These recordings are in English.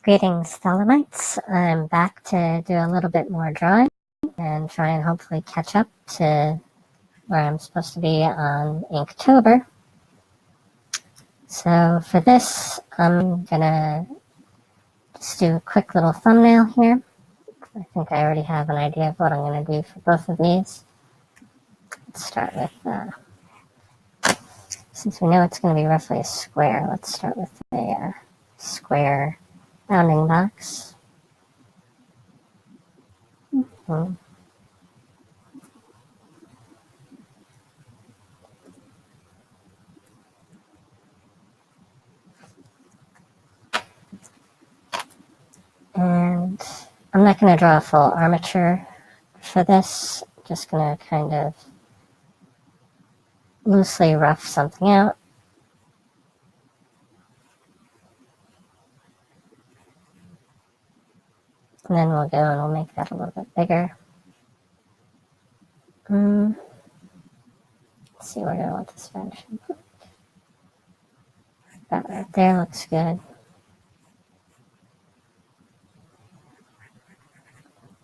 Greetings, Thelemites. I'm back to do a little bit more drawing and try and hopefully catch up to where I'm supposed to be on Inktober. So for this, I'm gonna just do a quick little thumbnail here. I think I already have an idea of what I'm gonna do for both of these. Let's start with, since we know it's gonna be roughly a square, let's start with a square bounding box. And I'm not going to draw a full armature for this. I'm just going to kind of loosely rough something out. And then we'll go and we'll make that a little bit bigger. Let's see where I want this vanishing point. That right there looks good.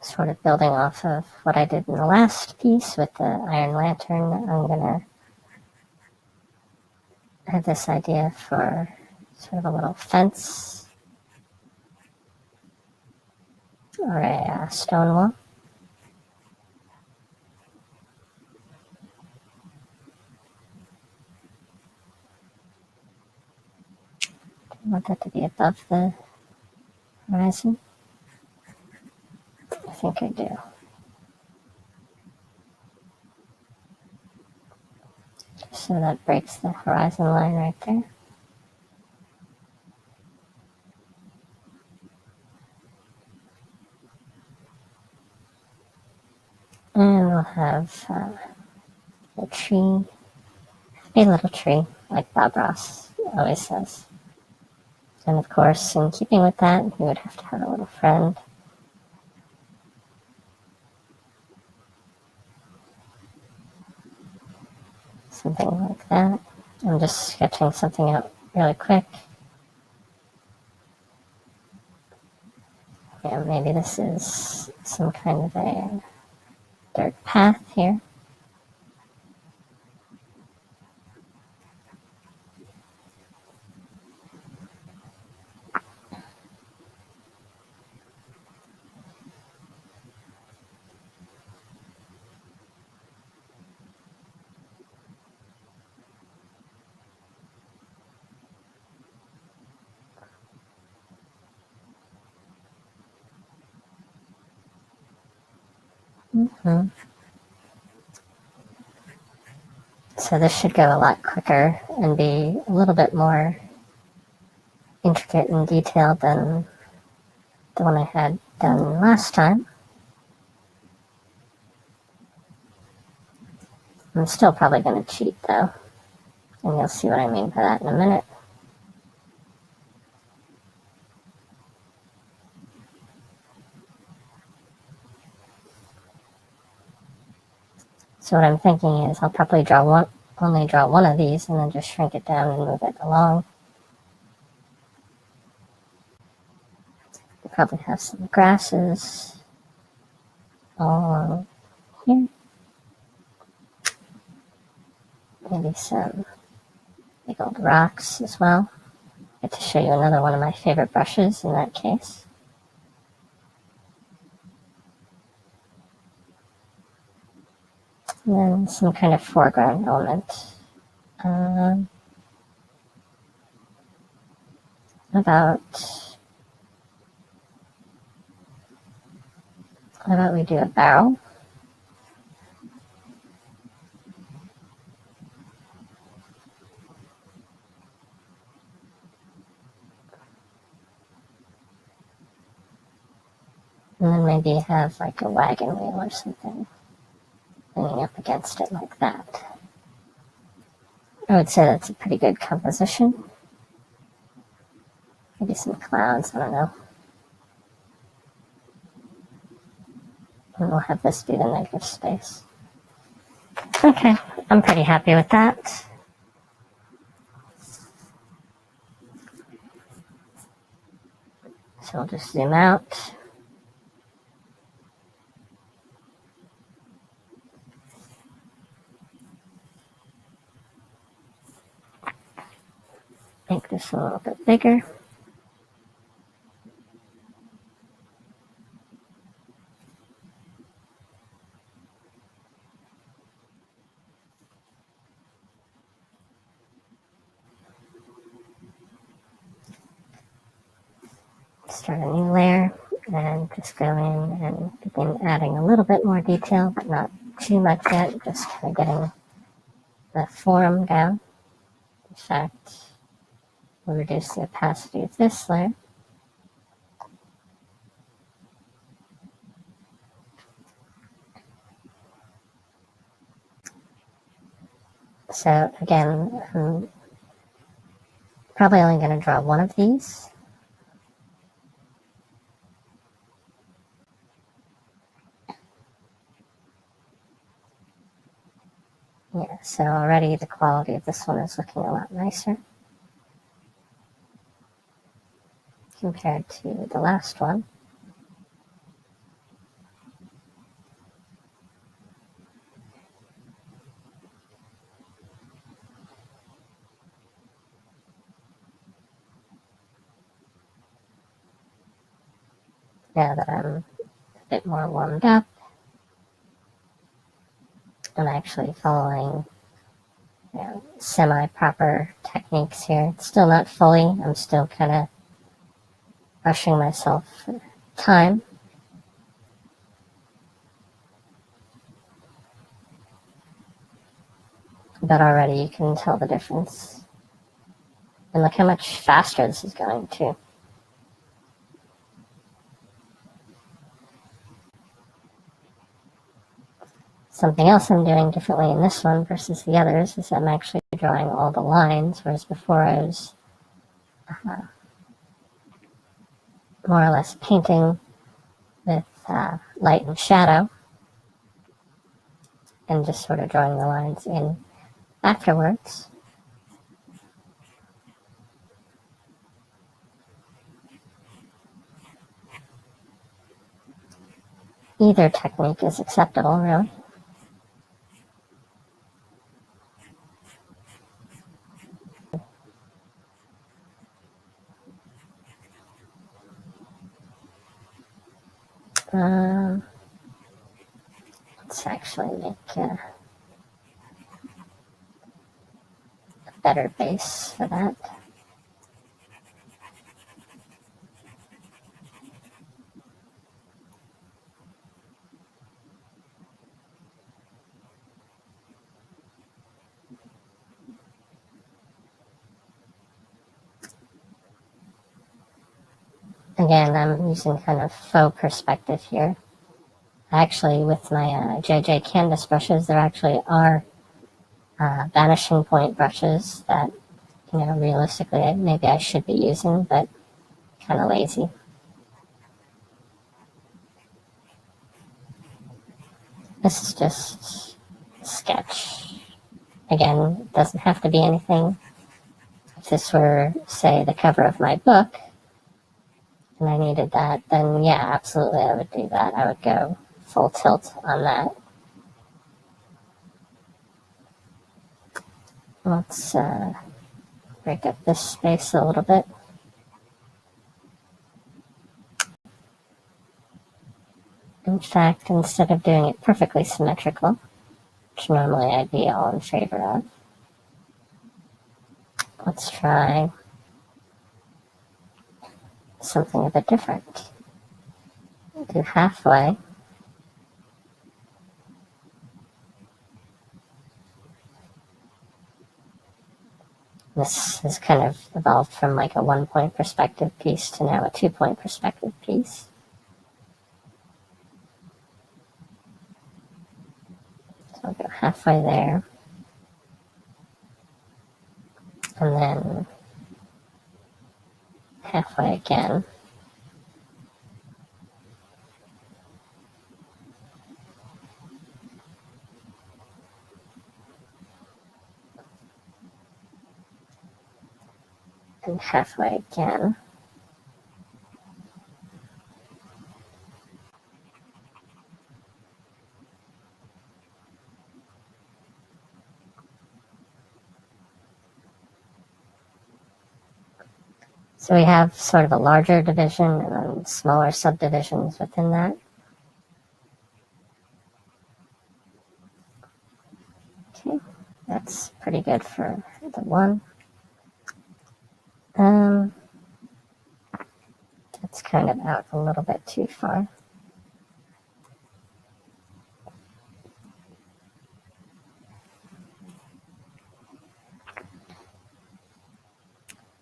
Sort of building off of what I did in the last piece with the iron lantern, I'm going to have this idea for sort of a little fence or a stone wall. I want that to be above the horizon. I think I do. So that breaks the horizon line right there. And we'll have a tree, a little tree, like Bob Ross always says. And of course, in keeping with that, he would have to have a little friend. Something like that. I'm just sketching something out really quick. Yeah, maybe this is some kind of a dirt path here. So this should go a lot quicker and be a little bit more intricate and detailed than the one I had done last time. I'm still probably going to cheat though, and you'll see what I mean by that in a minute. So what I'm thinking is I'll probably only draw one of these and then just shrink it down and move it along. We'll probably have some grasses all along here. Maybe some big old rocks as well. I get to show you another one of my favorite brushes in that case. And then some kind of foreground element. How about we do a barrel? And then maybe have like a wagon wheel or something leaning up against it like that. I would say that's a pretty good composition. Maybe some clouds, I don't know. And we'll have this be the negative space. Okay, I'm pretty happy with that. So I'll just zoom out. Make this a little bit bigger. Start a new layer and just go in and begin adding a little bit more detail, but not too much yet, just kind of getting the form down. In fact, we'll reduce the opacity of this layer. So again, I'm probably only going to draw one of these. Yeah, so already the quality of this one is looking a lot nicer compared to the last one. Now that I'm a bit more warmed up, I'm actually following semi-proper techniques here. It's still not fully. I'm still kind of rushing myself for time. But already you can tell the difference. And look how much faster this is going too. Something else I'm doing differently in this one versus the others is I'm actually drawing all the lines, whereas before I was more or less painting with light and shadow and just sort of drawing the lines in afterwards. Either technique is acceptable, really. Let's actually make a better base for that. Again, I'm using kind of faux perspective here. Actually, with my JJ canvas brushes, there actually are vanishing point brushes that, realistically, maybe I should be using, but kind of lazy. This is just a sketch. Again, it doesn't have to be anything. If this were, say, the cover of my book, and I needed that, then yeah, absolutely I would do that. I would go full tilt on that. Let's break up this space a little bit. In fact, instead of doing it perfectly symmetrical, which normally I'd be all in favor of, let's try something a bit different. Do halfway. This has kind of evolved from like a 1-point perspective piece to now a 2-point perspective piece. So I'll go halfway there. And then halfway again. And halfway again. So we have sort of a larger division and then smaller subdivisions within that. Okay, that's pretty good for the one. It's kind of out a little bit too far.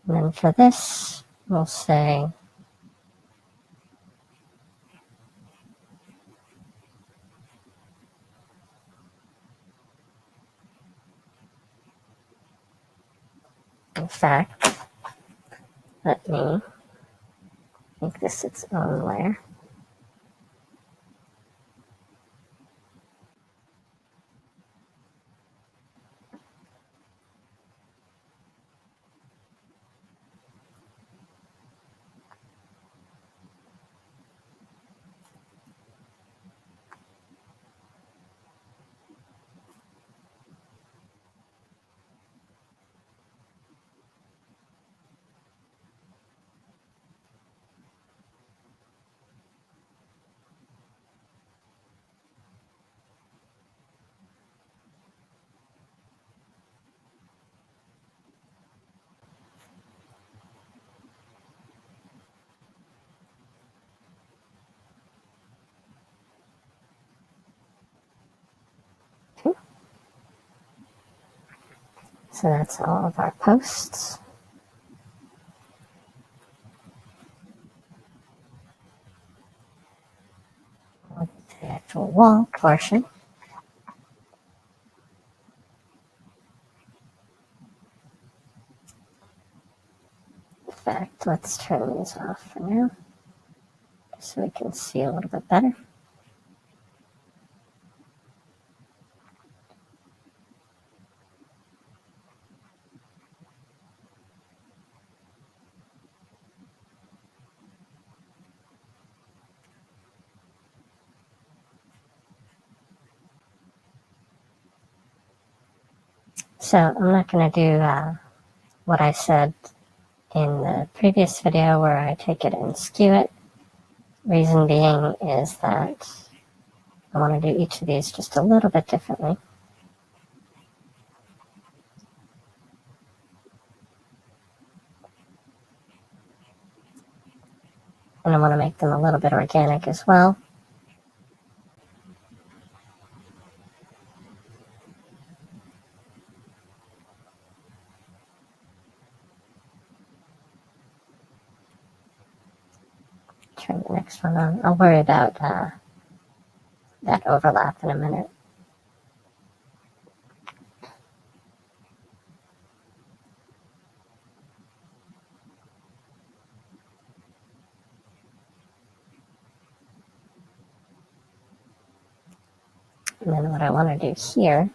And then for this, we'll say in fact, let me make this its own layer. Okay. So that's all of our posts. The actual wall portion. In fact, let's turn these off for now, so we can see a little bit better. So I'm not going to do what I said in the previous video where I take it and skew it. Reason being is that I want to do each of these just a little bit differently. And I want to make them a little bit organic as well. Turn the next one on. I'll worry about that overlap in a minute. And then what I want to do here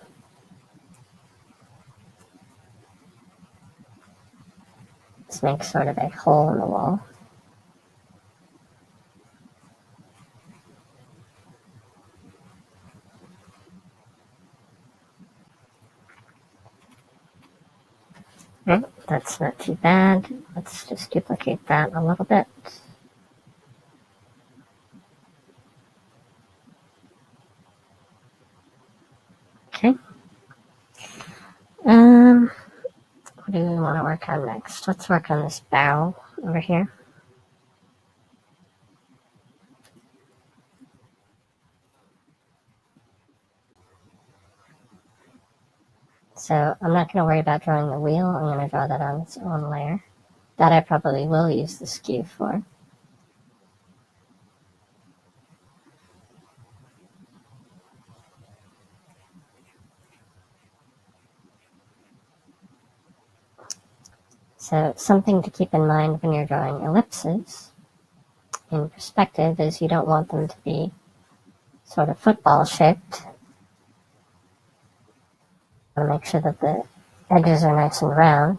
is make sort of a hole in the wall. Okay, that's not too bad. Let's just duplicate that a little bit. Okay. What do we want to work on next? Let's work on this barrel over here. So I'm not going to worry about drawing the wheel. I'm going to draw that on its own layer. That I probably will use the skew for. So something to keep in mind when you're drawing ellipses in perspective is you don't want them to be sort of football shaped. You want to make sure that the edges are nice and round.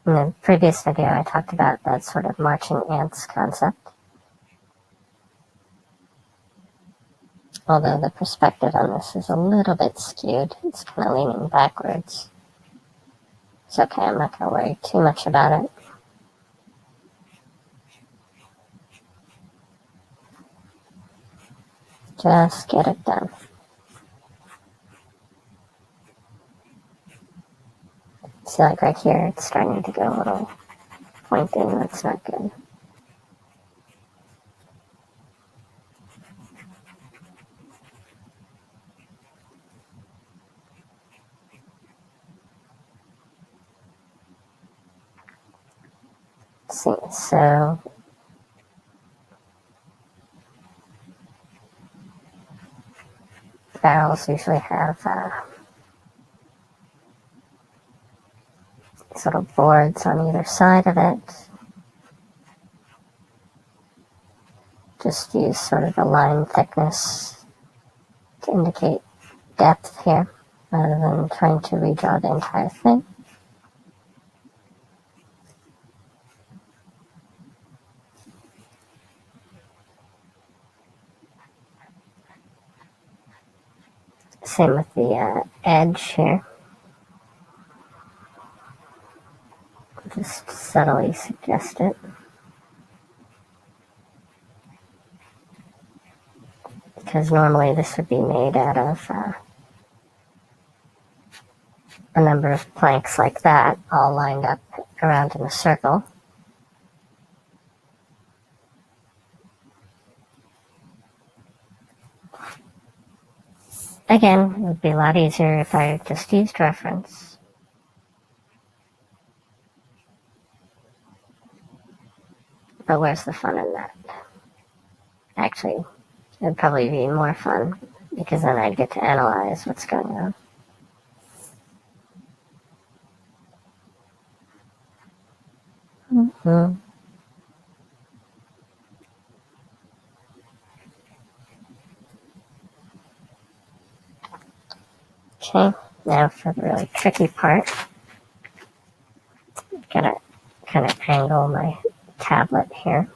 In the previous video, I talked about that sort of marching ants concept. Although the perspective on this is a little bit skewed. It's kind of leaning backwards. It's okay, I'm not going to worry too much about it. Just get it done. See, like right here, it's starting to go a little pointed. That's not good. Let's see, so barrels usually have these little boards on either side of it. Just use sort of the line thickness to indicate depth here, rather than trying to redraw the entire thing. Same with the edge here. Just subtly suggest it. Because normally this would be made out of a number of planks like that, all lined up around in a circle. Again, it would be a lot easier if I just used reference. But where's the fun in that? Actually, it would probably be more fun, because then I'd get to analyze what's going on. Mm-hmm. Okay, now for the really tricky part. I'm gonna kind of angle my tablet here.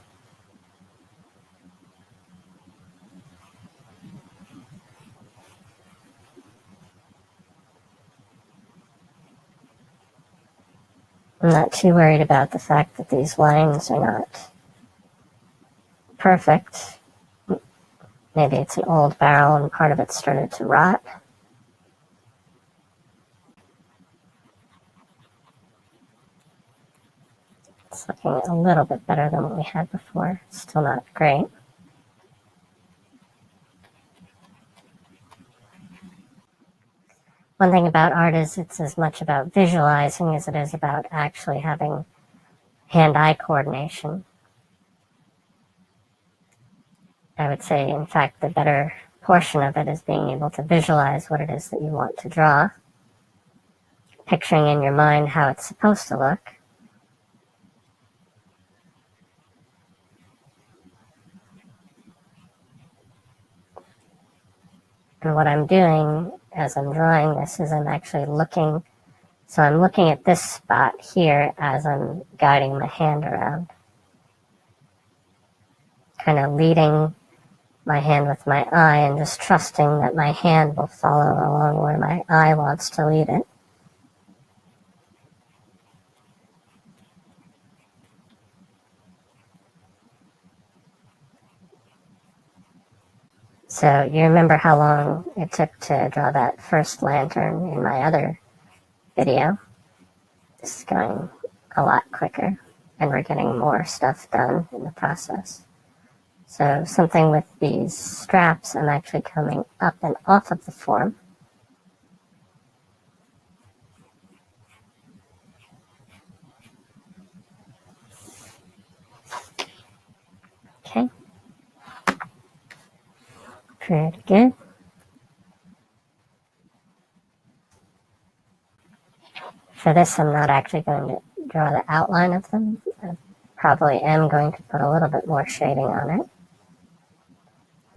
I'm not too worried about the fact that these lines are not perfect. Maybe it's an old barrel and part of it started to rot. It's looking a little bit better than what we had before. Still not great. One thing about art is it's as much about visualizing as it is about actually having hand-eye coordination. I would say, in fact, the better portion of it is being able to visualize what it is that you want to draw, picturing in your mind how it's supposed to look. And what I'm doing as I'm drawing this is I'm actually looking, so I'm looking at this spot here as I'm guiding my hand around. Kind of leading my hand with my eye and just trusting that my hand will follow along where my eye wants to lead it. So you remember how long it took to draw that first lantern in my other video? This is going a lot quicker, and we're getting more stuff done in the process. So something with these straps, I'm actually coming up and off of the form. Okay. Pretty good. For this, I'm not actually going to draw the outline of them. I probably am going to put a little bit more shading on it.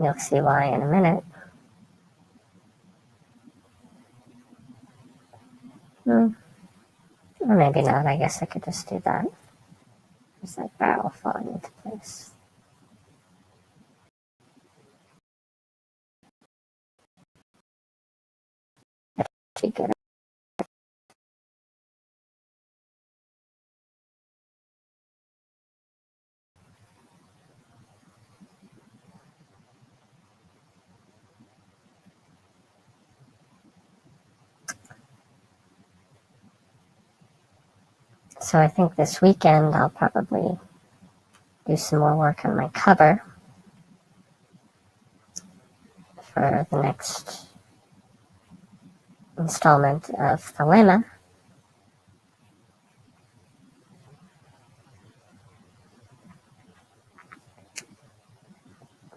You'll see why in a minute. Or maybe not. I guess I could just do that. There's that barrel falling into place. to get it. So I think this weekend I'll probably do some more work on my cover for the next installment of the lemma.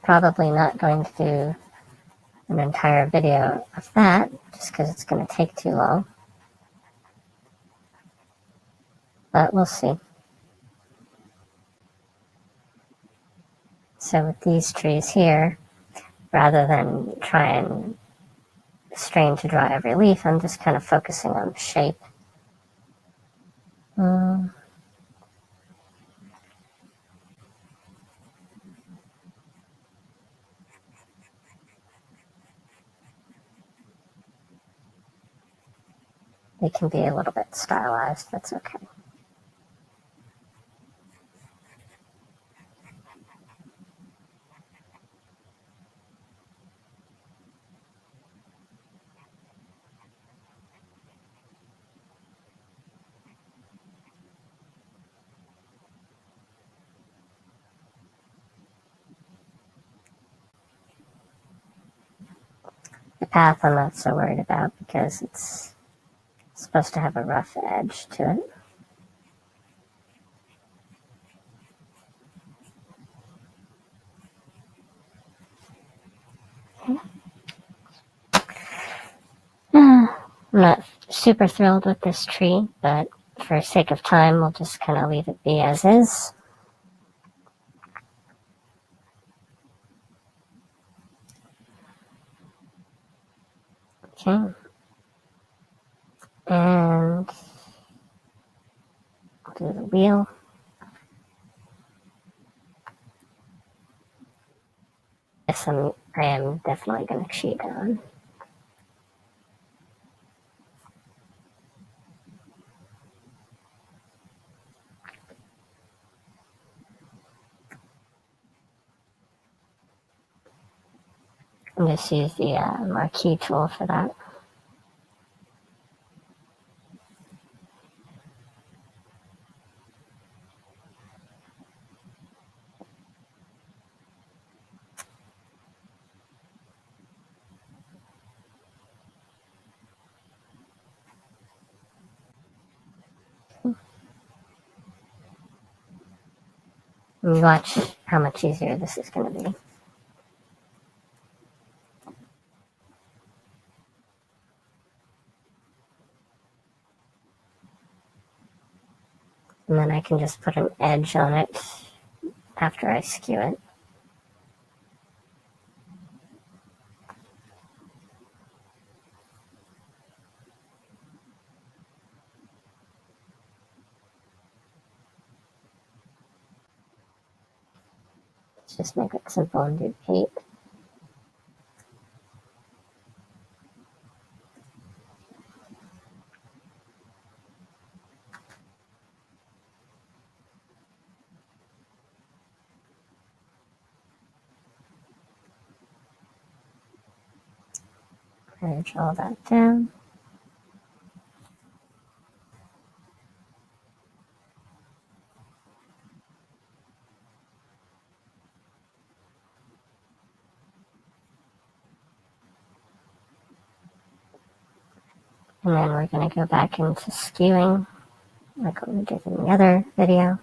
Probably not going to do an entire video of that, just because it's going to take too long. But we'll see. So with these trees here, rather than try and strain to draw every leaf, I'm just kind of focusing on the shape. They can be a little bit stylized, that's okay. The path I'm not so worried about because it's supposed to have a rough edge to it. I'm not super thrilled with this tree, but for sake of time, we'll just kind of leave it be as is. Okay. And do the wheel. Yes, I am definitely going to cheat on. I'm just use the marquee tool for that. And watch how much easier this is going to be. And then I can just put an edge on it after I skew it. Let's just make it simple and do paint. Merge all that down. And then we're going to go back into skewing, like what we did in the other video.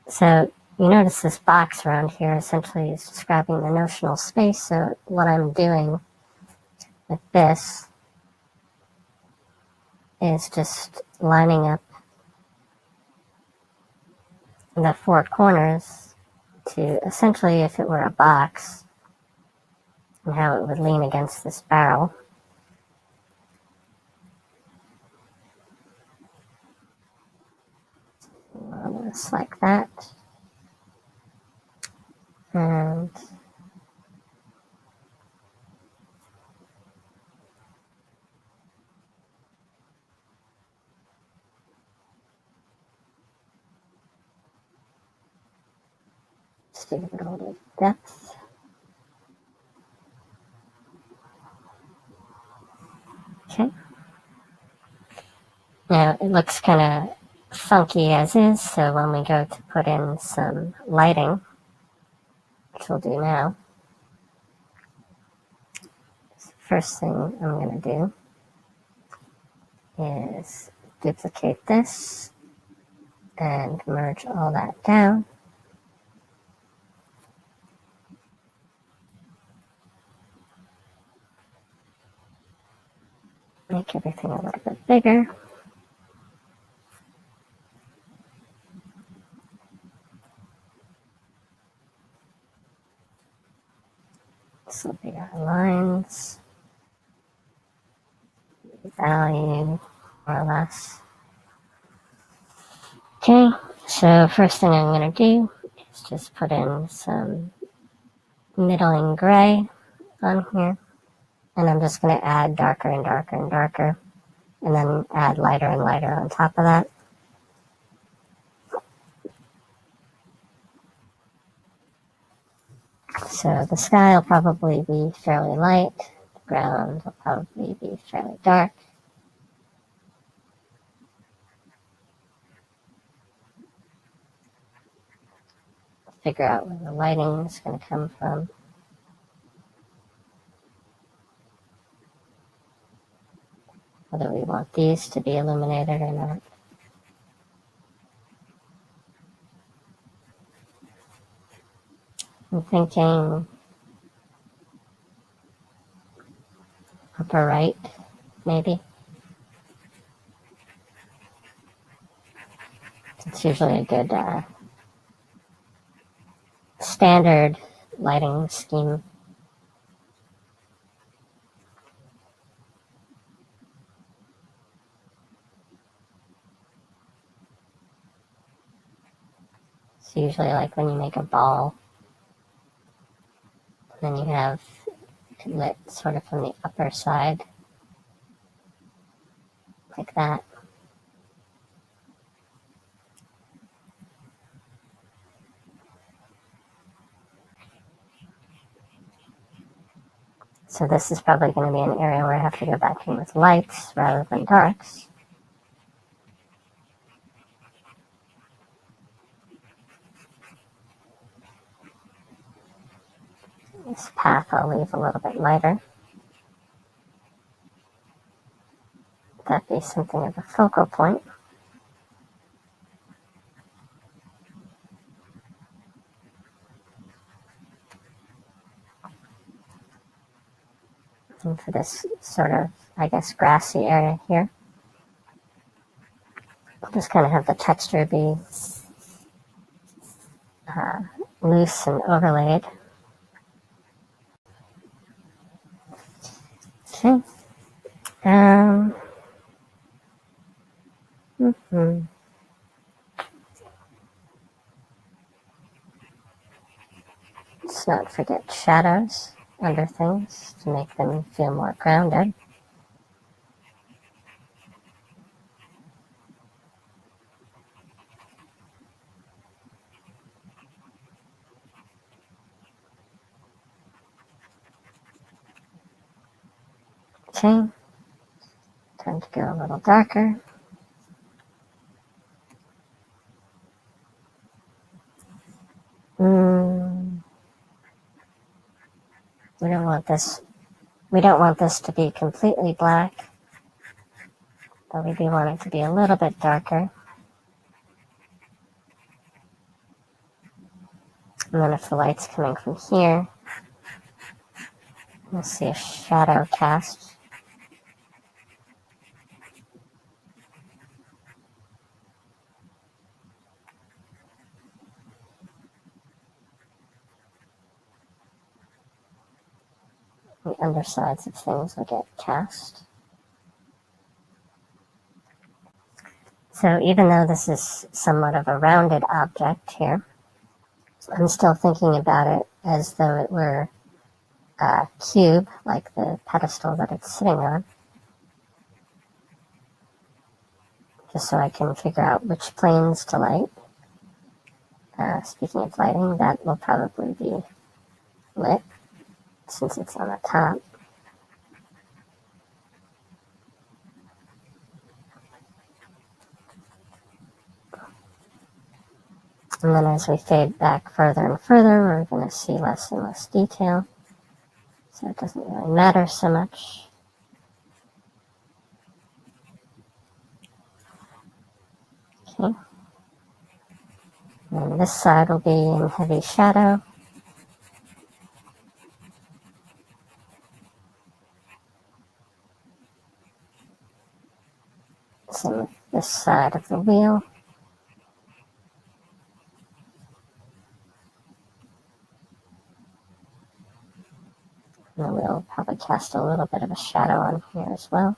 So you notice this box around here essentially is describing the notional space. So what I'm doing with this is just lining up the four corners to essentially, if it were a box, and how it would lean against this barrel. Just like that. And Let's do a little bit of depth. Okay. Now it looks kind of funky as is, so when we go to put in some lighting, which we'll do now, first thing I'm going to do is duplicate this and merge all that down. Make everything a little bit bigger. This will be our lines, value, more or less. Okay, so first thing I'm going to do is just put in some middling gray on here. And I'm just going to add darker and darker and darker, and then add lighter and lighter on top of that. So the sky will probably be fairly light. The ground will probably be fairly dark. Figure out where the lighting is going to come from. Whether we want these to be illuminated or not. I'm thinking upper right, maybe. It's usually a good standard lighting scheme. It's usually like when you make a ball, then you have it lit sort of from the upper side, like that. So this is probably going to be an area where I have to go back in with lights rather than darks. This path I'll leave a little bit lighter. That'd be something of a focal point. And for this sort of, I guess, grassy area here, I'll just kind of have the texture be loose and overlaid. Okay. Let's not forget shadows under things to make them feel more grounded. Okay. Time to go a little darker. We don't want this to be completely black, but we do want it to be a little bit darker. And then if the light's coming from here, we'll see a shadow cast. The undersides of things will get cast. So even though this is somewhat of a rounded object here, I'm still thinking about it as though it were a cube, like the pedestal that it's sitting on, just so I can figure out which planes to light. Speaking of lighting, that will probably be lit since it's on the top. And then as we fade back further and further, we're going to see less and less detail. So it doesn't really matter so much. Okay. And this side will be in heavy shadow. Same with this side of the wheel. And the wheel will probably cast a little bit of a shadow on here as well.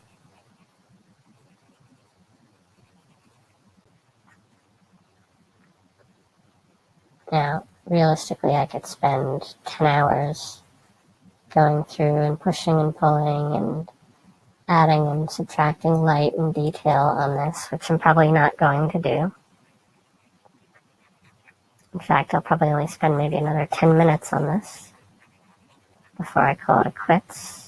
Now, realistically, I could spend 10 hours going through and pushing and pulling and adding and subtracting light and detail on this, which I'm probably not going to do. In fact, I'll probably only spend maybe another 10 minutes on this before I call it a quits.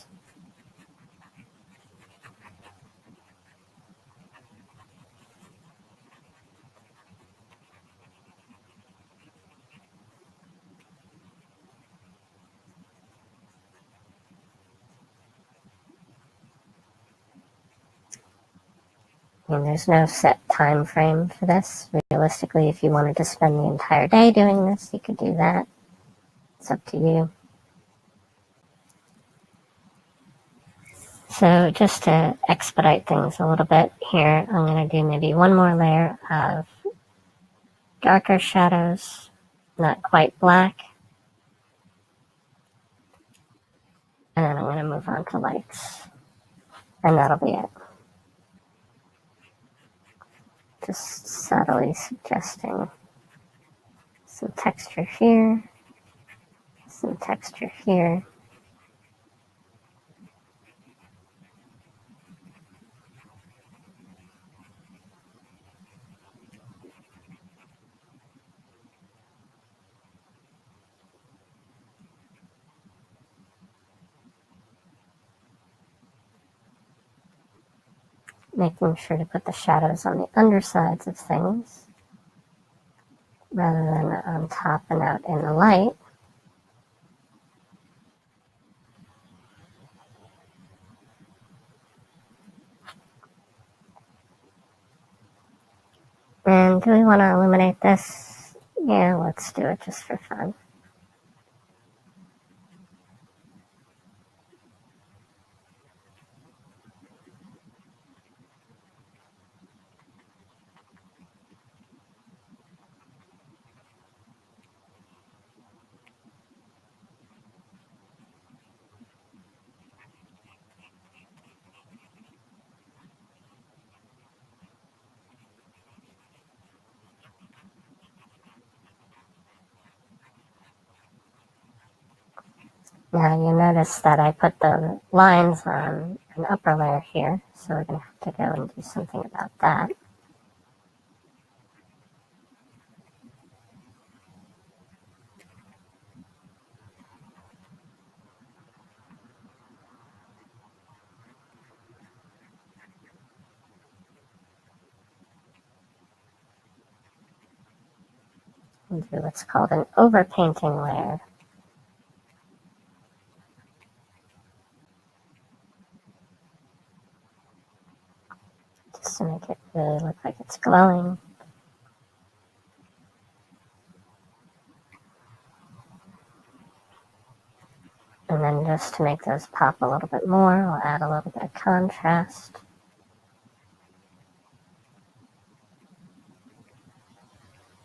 And there's no set time frame for this. Realistically, if you wanted to spend the entire day doing this, you could do that. It's up to you. So just to expedite things a little bit here, I'm going to do maybe one more layer of darker shadows, not quite black. And then I'm going to move on to lights. And that'll be it. Just subtly suggesting some texture here, some texture here. Making sure to put the shadows on the undersides of things rather than on top and out in the light. And do we want to illuminate this? Yeah, let's do it just for fun. Now you notice that I put the lines on an upper layer here, so we're going to have to go and do something about that. We'll do what's called an overpainting layer. Just to make it really look like it's glowing. And then just to make those pop a little bit more, we'll add a little bit of contrast.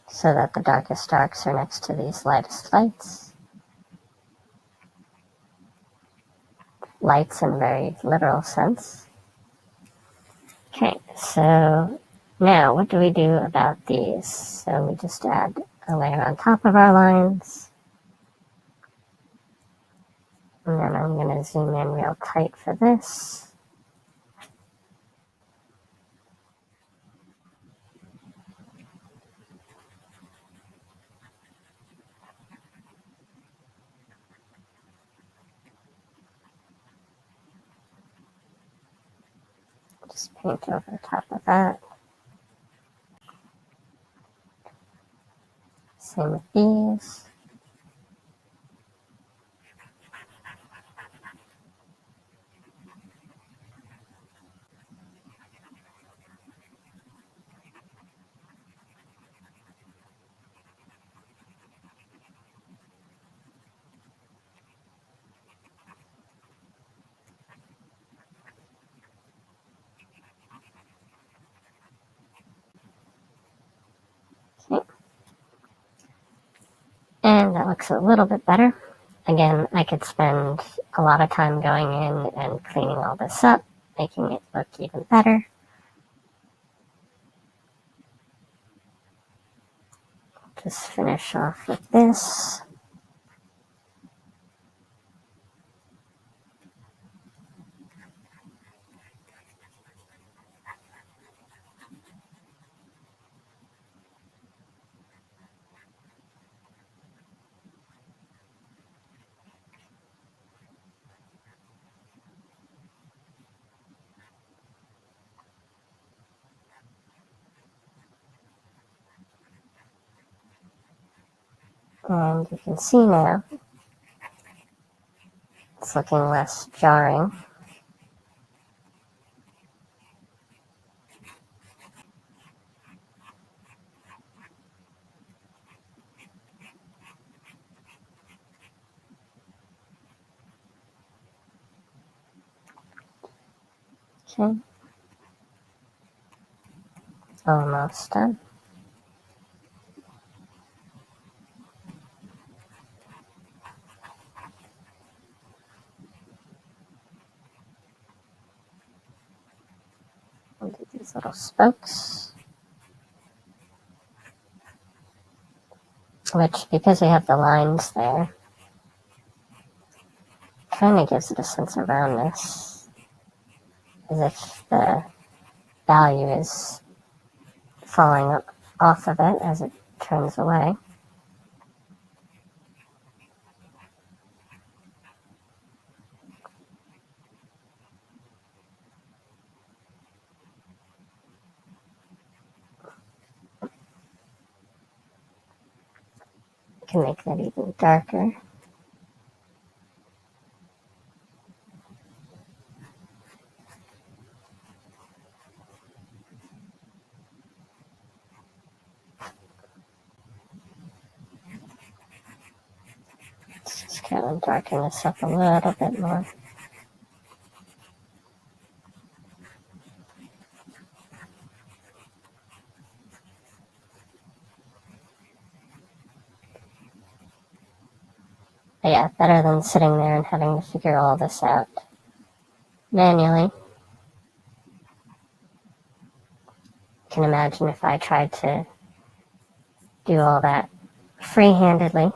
So that the darkest darks are next to these lightest lights. Lights in a very literal sense. Okay, so now what do we do about these? So we just add a layer on top of our lines. And then I'm going to zoom in real tight for this. Just paint over top of that. Same with these. Okay. And that looks a little bit better. Again, I could spend a lot of time going in and cleaning all this up, making it look even better. Just finish off with this. And you can see now it's looking less jarring. Okay. Almost done. We'll do these little spokes, which, because we have the lines there, kind of gives it a sense of roundness, as if the value is falling off of it as it turns away. You can make that even darker. Just kind of darken this up a little bit more. But yeah, better than sitting there and having to figure all this out manually. You can imagine if I tried to do all that free-handedly.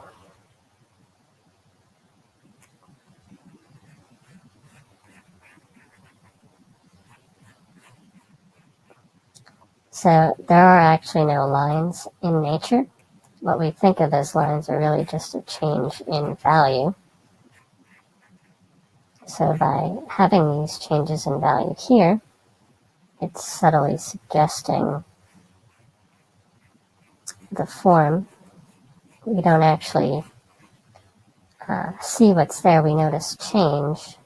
So there are actually no lines in nature. What we think of as lines are really just a change in value. So by having these changes in value here, it's subtly suggesting the form. We don't actually see what's there. We notice change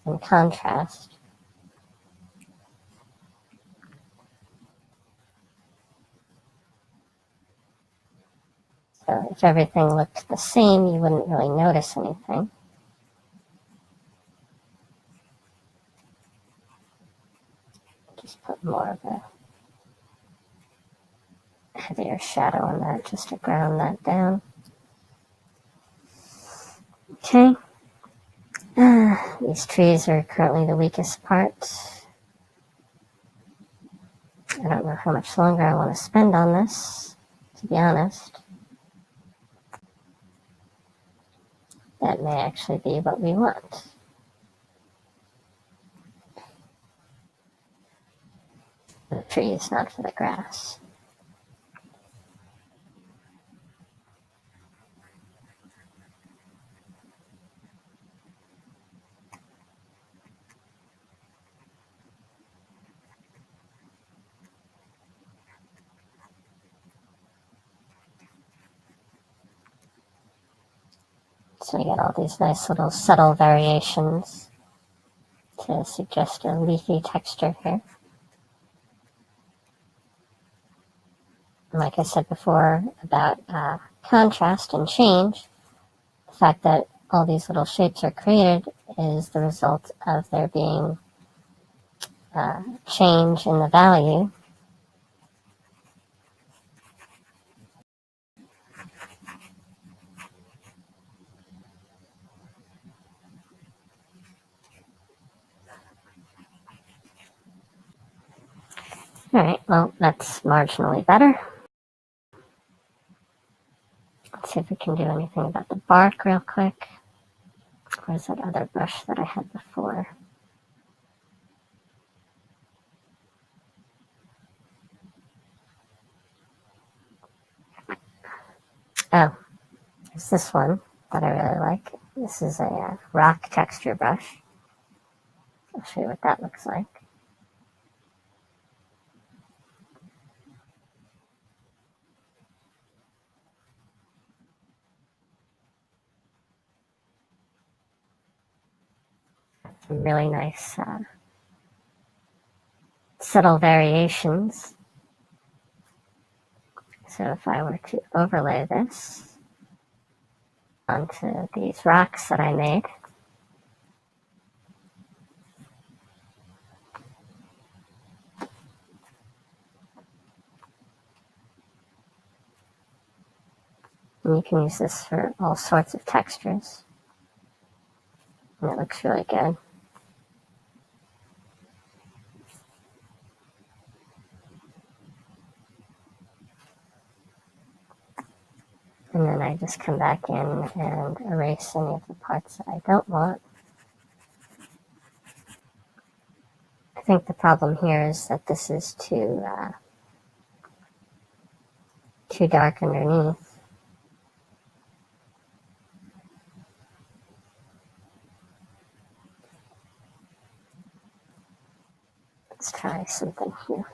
in contrast. So if everything looked the same, you wouldn't really notice anything. Just put more of a heavier shadow on that just to ground that down. Okay. These trees are currently the weakest part. I don't know how much longer I want to spend on this, to be honest. That may actually be what we want. The trees, not for the grass. So we get all these nice little subtle variations to suggest a leafy texture here. And like I said before about contrast and change, the fact that all these little shapes are created is the result of there being change in the value. Alright, well, that's marginally better. Let's see if we can do anything about the bark real quick. Where's that other brush that I had before? Oh, there's this one that I really like. This is a rock texture brush. I'll show you what that looks like. Some really nice subtle variations. So if I were to overlay this onto these rocks that I made, and you can use this for all sorts of textures, and it looks really good. And then I just come back in and erase any of the parts that I don't want. I think the problem here is that this is too dark underneath. Let's try something here.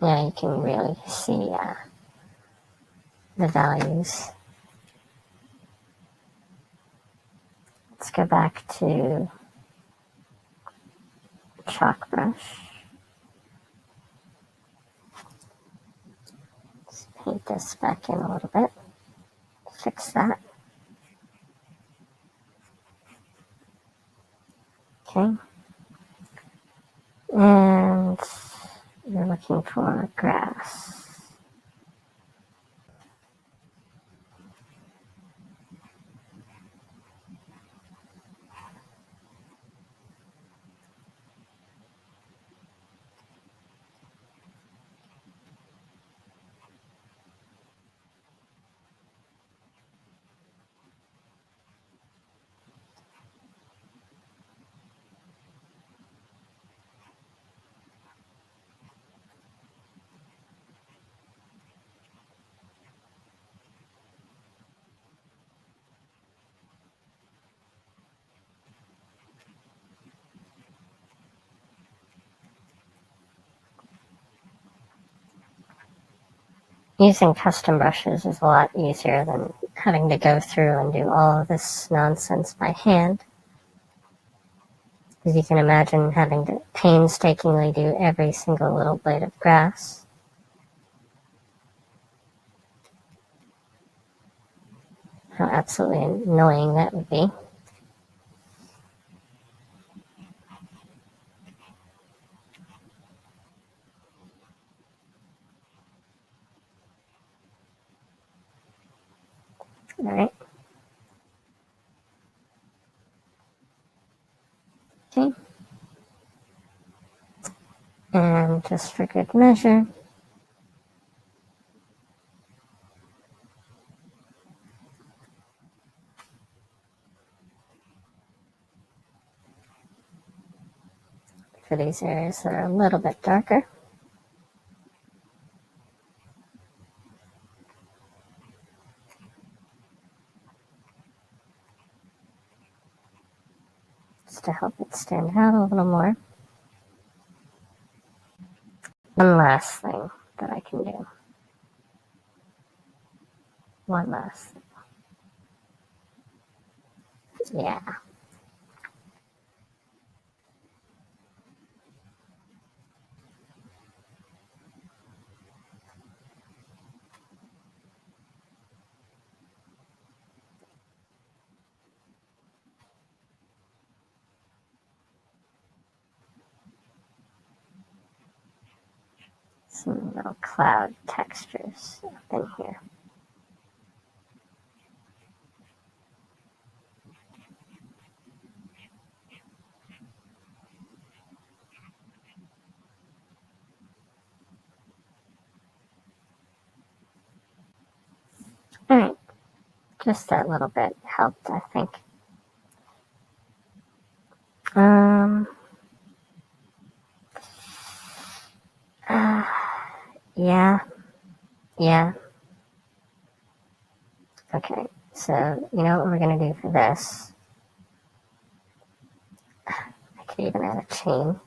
Yeah, you can really see the values. Let's go back to chalk brush. Let's paint this back in a little bit. Fix that. Okay. And you're looking for grass. Using custom brushes is a lot easier than having to go through and do all of this nonsense by hand. Because you can imagine having to painstakingly do every single little blade of grass. How absolutely annoying that would be. Alright. Okay. And just for good measure, for these areas that are a little bit darker, just to help it stand out a little more. One last thing that I can do. One last thing. Yeah. Some little cloud textures up in here. Alright, just that little bit helped, I think. Um, uh, yeah, yeah. Okay, so you know what we're gonna do for this? I could even add a chain.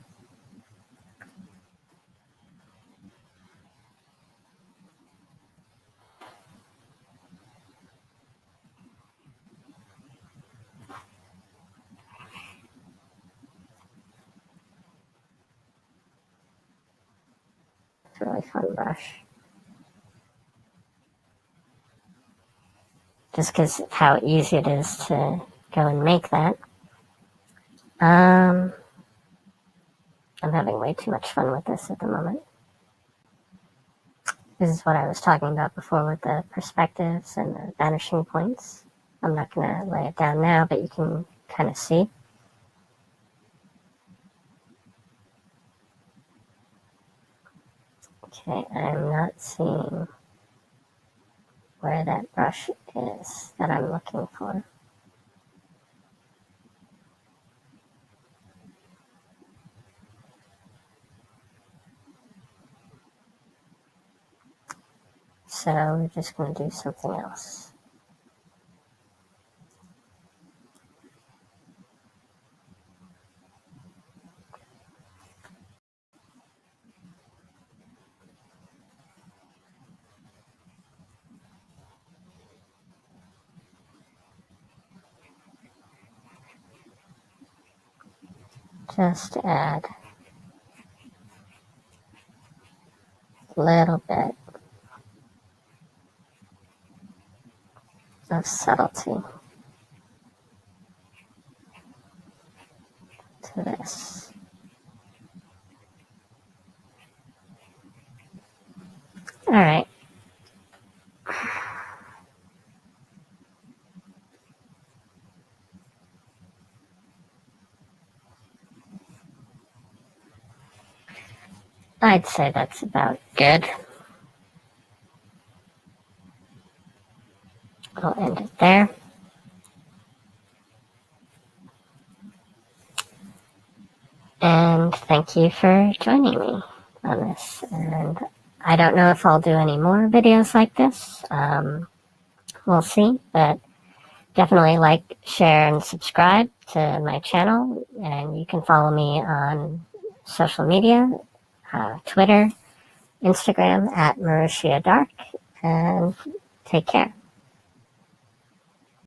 It's a really fun brush. Just because of how easy it is to go and make that. I'm having way too much fun with this at the moment. This is what I was talking about before with the perspectives and the vanishing points. I'm not going to lay it down now, but you can kind of see. Okay, I'm not seeing where that brush is that I'm looking for. So we're just going to do something else. Just add a little bit of subtlety to this. All right. I'd say that's about good. I'll end it there. And thank you for joining me on this. And I don't know if I'll do any more videos like this. We'll see, but definitely like, share, and subscribe to my channel. And you can follow me on social media, Twitter, Instagram at Marushia Dark. And take care.